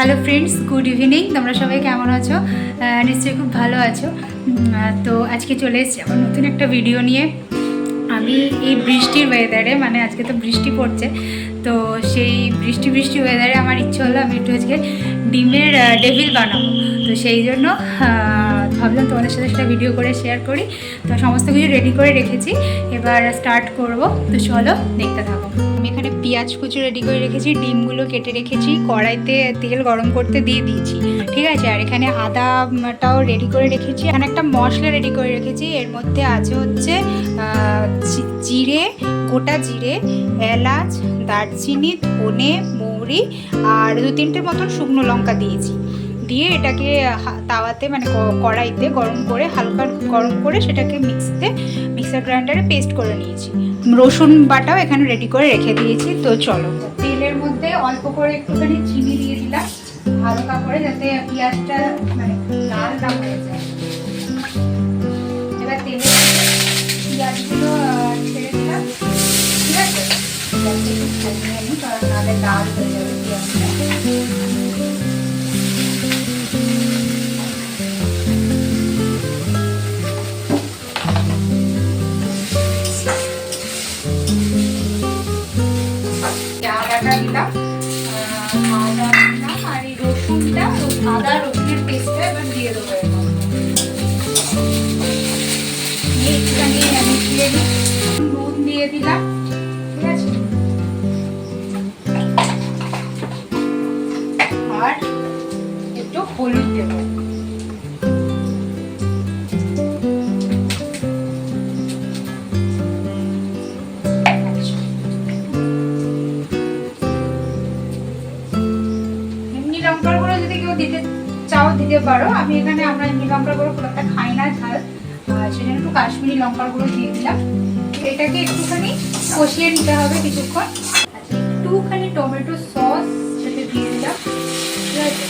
Hello friends, good evening. তোমরা সবাই কেমন আছো? নিশ্চয়ই খুব ভালো আছো। তো আজকে চলে এসেছি আবার নতুন একটা ভিডিও নিয়ে। আমি এই বৃষ্টির ওয়েদারে, মানে আজকে তো বৃষ্টি পড়ছে, তো সেই বৃষ্টি ওয়েদারে আমার ইচ্ছে হলো আমি একটু আজকে ডিমের ডেভিল বানাবো। তো সেই জন্য ভাবলাম তোমাদের সাথে সেটা ভিডিও করে শেয়ার করি। তো সমস্ত কিছু রেডি করে রেখেছি, এবার স্টার্ট করব। তো চলো দেখতে থাকো। আমি এখানে পেঁয়াজ কুচি রেডি করে রেখেছি, ডিমগুলো কেটে রেখেছি, কড়াইতে তেল গরম করতে দিয়ে দিয়েছি, ঠিক আছে। আর এখানে আদাটাও রেডি করে রেখেছি। এখানে একটা মশলা রেডি করে রেখেছি, এর মধ্যে আছে হচ্ছে জিরে, গোটা জিরে, এলাচ, দারচিনি, ধনে, মৌরি আর 2-3টে মতন শুকনো লঙ্কা দিয়েছি। দিয়ে এটাকে তাওয়াতে মানে কড়াইতে গরম করে, হালকা গরম করে সেটাকে মিক্সার গ্রাইন্ডারে পেস্ট করে নিয়েছি। রসুন বাটাও এখানে রেডি করে রেখে দিয়েছি। তো চলো, তেলের মধ্যে অল্প করে একটুখানি চিনি দিয়ে দিলাম হালকা করে, যাতে পেঁয়াজটা মানে লাল না হয়ে যায়। এবার তেলের মধ্যে পেঁয়াজগুলো ছেড়ে দিলাম, ঠিক আছে। কারণ নাহলে লাল হয়ে যাবে পেঁয়াজটা। দিলাম আদা দিলাম, আর এই রসুনটা, আদা রসুনের পেস্টটা এবার দিয়ে দেবো। একটুখানি মিশিয়ে নিই, নুন দিয়ে দিলাম, ঠিক আছে। আর একটু হলুদ দেবো। লঙ্কার গুঁড়ো যদি কেউ দিতে চাও দিতে পারো, আমি এখানে আমরা এমনি লঙ্কার গুঁড়ো খুব একটা খাই না ঝাল, সেজন্য একটু কাশ্মীরি লঙ্কার গুঁড়ো দিয়ে দিলাম। এটাকে একটুখানি কষিয়ে নিতে হবে কিছুক্ষণ। একটুখানি টমেটো সস সেটা দিয়ে দিলাম, ঠিক আছে।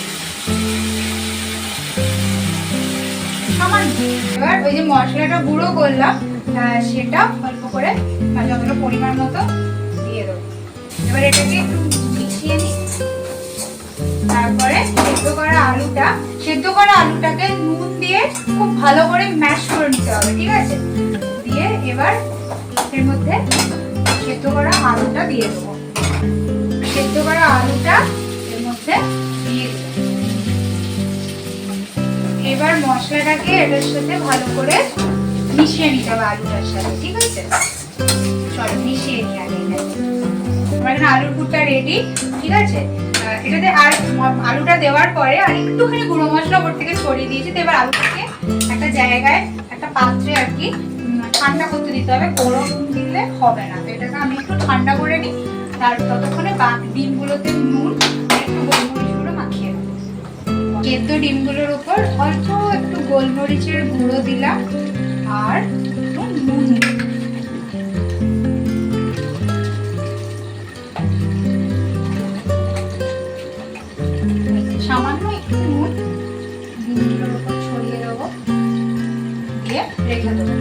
সামান্য এবার ওই যে মশলাটা গুঁড়ো করলাম সেটা অল্প করে যতটা পরিমাণ মতো দিয়ে দেবো। এবার এটাকে একটু মিশিয়ে নিই। তারপরে সেদ্ধ করা আলুটাকে নুন দিয়ে খুব ভালো করে ম্যাশ করে নিতে হবে, ঠিক আছে। দিয়ে এবার এর মধ্যে সেদ্ধ করা আলুটা দিয়ে দেবো। সেদ্ধ করা আলুটা এর মধ্যে দিয়ে দেবো। এবার মশলাটাকে এটার সাথে ভালো করে মিশিয়ে নিতে হবে আলুটার সাথে, ঠিক আছে। চলো মিশিয়ে নিই আগে। আমার এখানে আলুর পুরটা রেডি, ঠিক আছে। এটাতে আর আলুটা দেওয়ার পরে আর একটুখানি গুঁড়ো মশলা ওপর থেকে ছড়িয়ে দিয়েছি। তো এবার আলুটাকে একটা জায়গায়, একটা পাত্রে আর কি ঠান্ডা করতে দিতে হবে, গরম দিলে হবে না। তো এটাকে আমি একটু ঠান্ডা করে নিই। তার ততক্ষণে ডিমগুলোতে নুন আর একটু গোলমরিচ গুঁড়ো মাখিয়ে দেবো। সেদ্ধ ডিমগুলোর উপর অল্প একটু গোলমরিচের গুঁড়ো দিলাম আর একটু নুন দিলাম। সামান্য একটু নুন ডিমগুলোর উপর ছড়িয়ে দেবো, দিয়ে রেখে দেবো।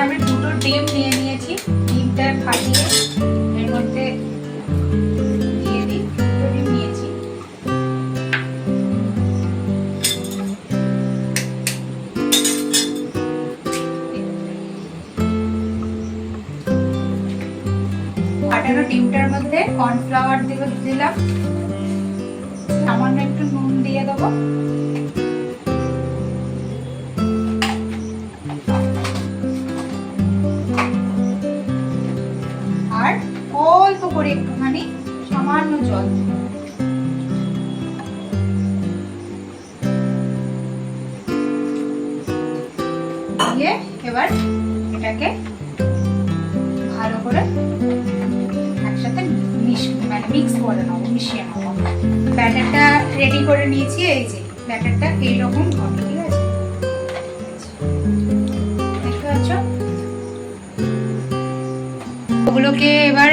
আমি 2টো ডিম নিয়ে নিয়েছি, ডিমটা ফাটিয়ে এর মধ্যে দিয়ে দিই। 2টো ডিম নিয়েছি। ফাটানো ডিমটার মধ্যে কর্নফ্লাওয়ার দিলাম, সামান্য একটু নুন দিয়ে দেবো। আর অল্প করে একটুখানি সামান্য জল দিয়ে এবার এটাকে ভালো করে একসাথে মিক্স করে নেবো, মিশিয়ে নেবো। ব্যাটারটা রেডি করে নিয়েছি। এই যে ব্যাটারটা এইরকম হবে, ঠিক আছে। দেখতে পাচ্ছ? ওগুলোকে এবার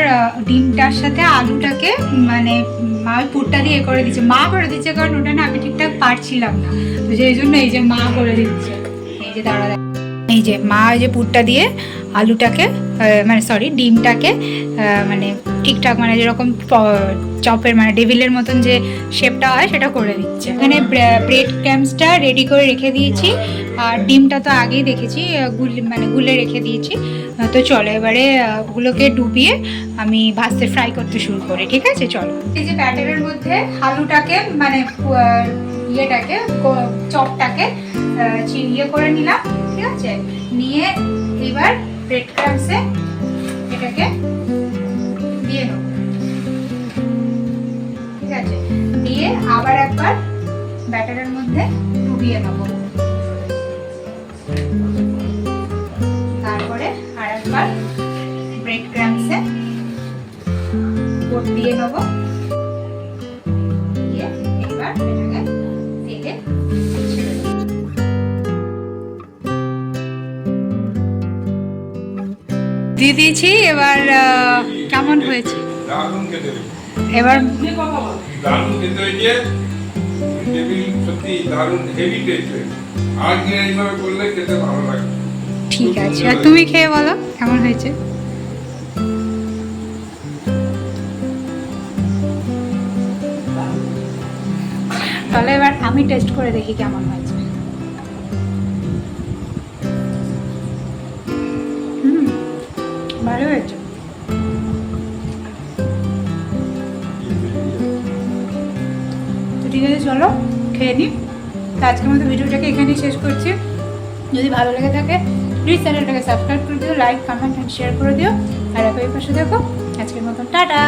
ডিমটার সাথে আলুটাকে মানে মা পুরটা দিয়ে করে দিচ্ছে। মা করে দিচ্ছে, কারণ ওটা না আমি ঠিকঠাক পারছিলাম না, তো সেই জন্য এই যে মা করে দিচ্ছে। এই যে দাঁড়া এই যে মা ওই যে পুরটা দিয়ে আলুটাকে মানে সরি ডিমটাকে মানে ঠিকঠাক মানে যেরকম চপের মানে ডেভিলের মতন যে শেপটা হয় সেটা করে দিচ্ছে। এখানে ব্রেড ক্রাম্বসটা রেডি করে রেখে দিয়েছি, আর ডিমটা তো আগেই দেখেছি গুলে রেখে দিয়েছি। তো চলো এবারে ওগুলোকে ডুবিয়ে আমি ভাজতে ফ্রাই করতে শুরু করি, ঠিক আছে? চলো। এই যে ব্যাটারের মধ্যে আলুটাকে মানে ইয়েটাকে চপটাকে ইয়ে করে নিলাম, ঠিক আছে? নিয়ে এবার ব্রেড ক্রাম্বসে এটাকে দিয়ে নেব, ঠিক আছে? দিয়ে আবার একবার ব্যাটারের মধ্যে ডুবিয়ে নেব, তারপরে আর একবার ব্রেড ক্রাম্বসে কোট দিয়ে নেব, দিয়ে এবার এটাকে তেলে ছেড়ে দেব। দিয়ে দিয়েছি, এবার কেমন হয়েছে? দারুণ খেতে, এবার দারুণ খেতে হয়েছে, টেবিল সত্যি দারুণ হেভি টেস্ট। আর কি এইভাবে করলে খেতে ভালো লাগে। ঠিক আছে, আর তুমি খেয়ে বলো কেমন হয়েছে। তাহলে এবার আমি টেস্ট করে দেখি কেমন হয়েছে। ভালো হয়েছে। তো ঠিক আছে, চলো খেয়ে নিই। তো আজকের মতো ভিডিওটাকে এখানেই শেষ করছি। যদি ভালো লেগে থাকে প্লিজ চ্যানেলটাকে সাবস্ক্রাইব করে দিও, লাইক কমেন্ট অ্যান্ড শেয়ার করে দিও, আর একই পাশে দেখো। আজকের মতন টাটা।